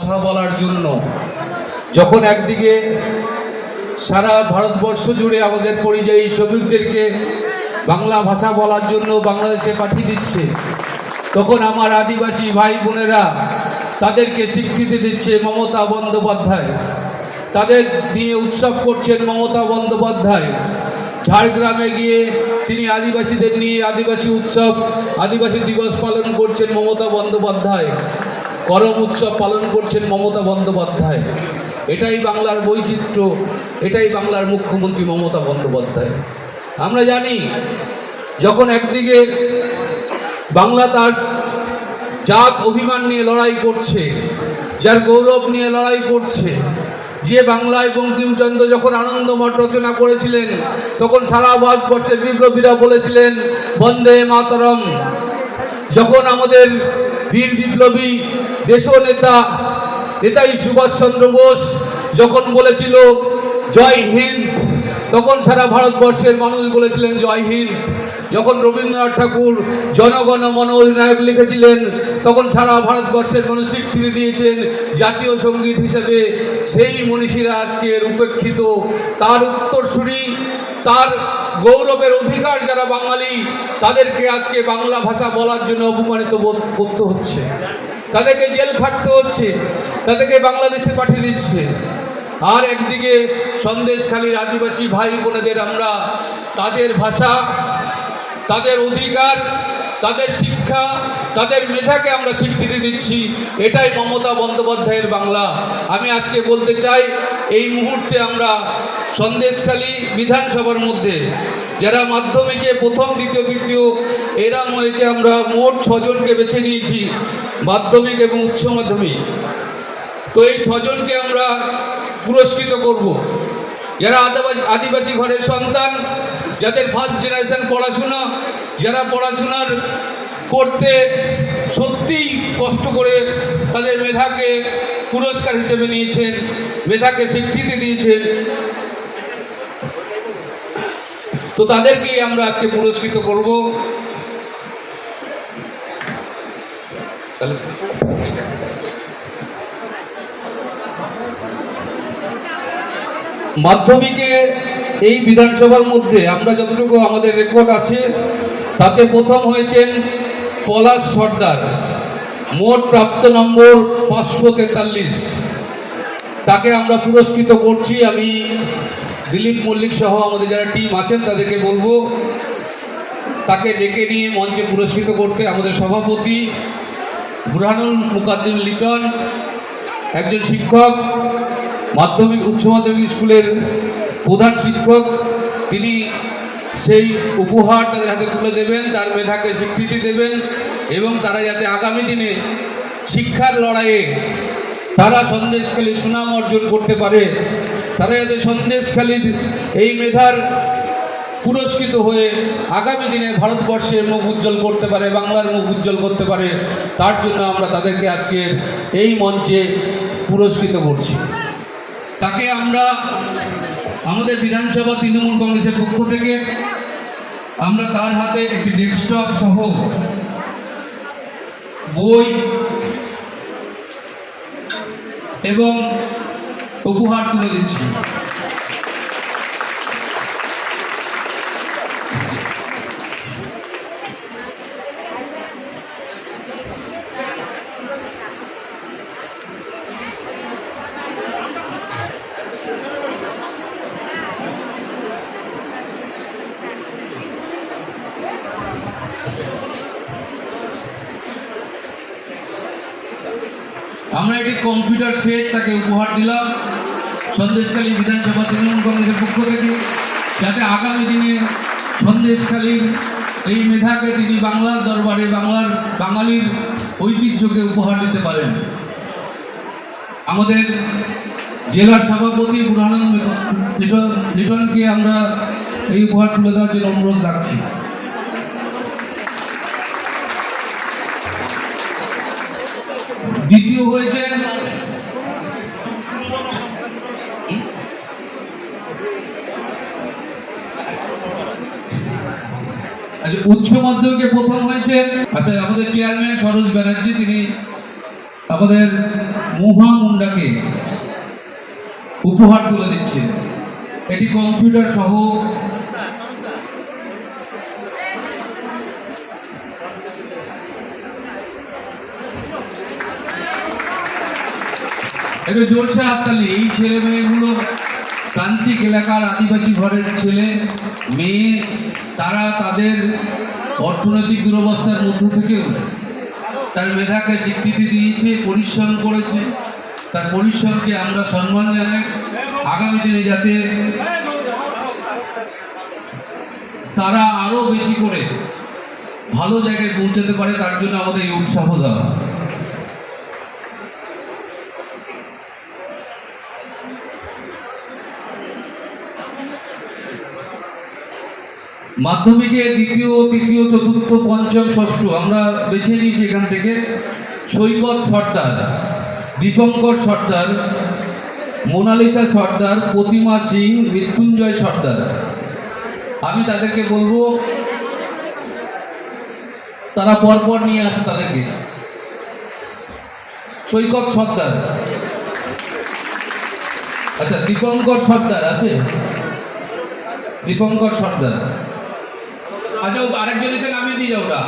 কথা বলার জন্য। যখন একদিকে সারা ভারতবর্ষ জুড়ে আমাদের পরিযায়ী শ্রমিকদেরকে বাংলা ভাষা বলার জন্য বাংলাদেশে পাঠিয়ে দিচ্ছে, তখন আমার আদিবাসী ভাই বোনেরা তাদেরকে স্বীকৃতি দিচ্ছে মমতা বন্দ্যোপাধ্যায়, তাদের নিয়ে উৎসব করছেন মমতা বন্দ্যোপাধ্যায়। ঝাড়গ্রামে গিয়ে তিনি আদিবাসীদের নিয়ে আদিবাসী উৎসব, আদিবাসী দিবস পালন করছেন মমতা বন্দ্যোপাধ্যায়, করম উৎসব পালন করছেন মমতা বন্দ্যোপাধ্যায়। এটাই বাংলার বৈচিত্র্য, এটাই বাংলার মুখ্যমন্ত্রী মমতা বন্দ্যোপাধ্যায়। আমরা জানি যখন একদিকে বাংলা তার জাত অভিমান নিয়ে লড়াই করছে, যার গৌরব নিয়ে লড়াই করছে, যে বাংলায় বঙ্কিমচন্দ্র যখন আনন্দমঠ রচনা করেছিলেন তখন সারা ভারতবর্ষের বিপ্লবীরা বলেছিলেন বন্দে মাতরম। যখন আমাদের বীর বিপ্লবী দেশনেতা নেতাজি সুভাষচন্দ্র বোস যখন বলেছিল জয় হিন্দ, তখন সারা ভারতবর্ষের মানুষ বলেছিলেন জয় হিন্দ। যখন রবীন্দ্রনাথ ঠাকুর জনগণ মন অধিনায়ক লিখেছিলেন তখন সারা ভারতবর্ষের মানুষ স্বীকৃতি দিয়েছেন জাতীয় সঙ্গীত হিসেবে। সেই মনীষীরা আজকের উপেক্ষিত, তার উত্তরসূরি, তার গৌরবের অধিকার যারা বাঙালি, তাদেরকে আজকে বাংলা ভাষা বলার জন্য অপমানিত বোধ করতে হচ্ছে, তাদেরকে জেল খাটতে হচ্ছে, তাদেরকে বাংলাদেশে পাঠিয়ে দিচ্ছে। আর একদিকে সন্দেশখালীর আদিবাসী ভাই বোনেদের আমরা তাদের ভাষা, তাদের অধিকার, তাদের শিক্ষা, তাদের মেধাকে আমরা স্বীকৃতি দিচ্ছি। এটাই মমতা বন্দ্যোপাধ্যায়ের বাংলা। আমি আজকে বলতে চাই, এই মুহূর্তে আমরা সন্দেশখালী বিধানসভার মধ্যে যারা মাধ্যমিকে প্রথম, দ্বিতীয়, তৃতীয় এরাম হয়েছে, আমরা মোট 6 জনকে বেছে নিয়েছি, মাধ্যমিক এবং উচ্চ মাধ্যমিক। তো এই 6 জনকে আমরা পুরস্কৃত করব, যারা আদিবাসী ঘরের সন্তান, যাদের ফার্স্ট জেনারেশন পড়াশোনা, যারা পড়াশোনার করতে সত্যিই কষ্ট করে তাদের মেধাকে পুরস্কার হিসেবে নিয়েছেন, মেধাকে স্বীকৃতি দিয়েছেন, তো তাদেরকেই আমরা আজকে পুরস্কৃত করব। মাধ্যমিকে এই বিধানসভার মধ্যে আমরা যতটুকু আমাদের রেকর্ড আছে তাতে প্রথম হয়েছেন পলাশ সর্দার, মোট প্রাপ্ত নম্বর 543, তাকে আমরা পুরস্কৃত করছি। আমি দিলীপ মল্লিক সহ আমাদের যারা টিম আছেন তাদেরকে বলবো তাকে ডেকে নিয়ে মঞ্চে পুরস্কৃত করতে। আমাদের সভাপতি বুরহানুল মুকাদ্দিম লিটন, একজন শিক্ষক, মাধ্যমিক উচ্চ মাধ্যমিক স্কুলের প্রধান শিক্ষক, তিনি সেই উপহার তাদের হাতে তুলে দেবেন, তার মেধাকে স্বীকৃতি দেবেন এবং তারা যাতে আগামী দিনে শিক্ষার লড়াইয়ে তারা সন্দেশখালীর সুনাম অর্জন করতে পারে, তারা যাতে সন্দেশখালীর এই মেধার পুরস্কৃত হয়ে আগামী দিনে ভারতবর্ষের মুখ উজ্জ্বল করতে পারে, বাংলার মুখ উজ্জ্বল করতে পারে, তার জন্য আমরা তাদেরকে আজকে এই মঞ্চে পুরস্কৃত করছি। তাকে আমরা আমাদের বিধানসভা তৃণমূল কংগ্রেসের পক্ষ থেকে আমরা তার হাতে একটি ডেস্কটপ সহ বই এবং উপহার তুলে দিচ্ছি। আমরা একটি কম্পিউটার সেট তাকে উপহার দিলাম সন্দেশখালী বিধানসভা তৃণমূল কংগ্রেসের পক্ষ থেকে, যাতে আগামী দিনে সন্দেশখালীর এই মেধাকে তিনি বাংলার দরবারে বাঙালির ঐতিহ্যকে উপহার দিতে পারেন। আমাদের জেলার সভাপতি বুরহানুল লিটনকে আমরা এই উপহার তুলে দেওয়ার জন্য অনুরোধ রাখছি। দ্বিতীয় হয়েছেন উচ্চ মাধ্যমিকে প্রথম হয়েছেন আমাদের চেয়ারম্যান সরোজ ব্যানার্জি, তিনি আমাদের মোহা মুন্ডাকে উপহার তুলে দিচ্ছে। এটি কম্পিউটার সহ একটু জোরসে হাততালি। এই ছেলে মেয়েগুলো প্রান্তিক এলাকার আদিবাসী ঘরের ছেলে মেয়ে, তারা তাদের অর্থনৈতিক দুরবস্থার মধ্য থেকেও তার মেধাকে স্বীকৃতি দিয়েছে, পরিশ্রম করেছে। তার পরিশ্রমকে আমরা সম্মান জানাই। আগামী দিনে যাতে তারা আরো বেশি করে ভালো জায়গায় পৌঁছাতে পারে, তার জন্য আমাদের এই উৎসাহ দেওয়া। মাধ্যমিকে দ্বিতীয়, তৃতীয়, চতুর্থ, পঞ্চম, ষষ্ঠ আমরা বেছে নিয়েছি এখান থেকে। সৈকত সর্দার, দীপঙ্কর সর্দার, মোনালিসা সর্দার, প্রতিমা সিং, মৃত্যুঞ্জয় সর্দার। আমি তাদেরকে বলবো তারা পরপর নিয়ে আসে তাদেরকে। সৈকত সর্দার, আচ্ছা দীপঙ্কর সর্দার আছে, দীপঙ্কর সর্দার। আচ্ছা আরেকজন এসে নামিয়ে দিয়ে যাও ওটা।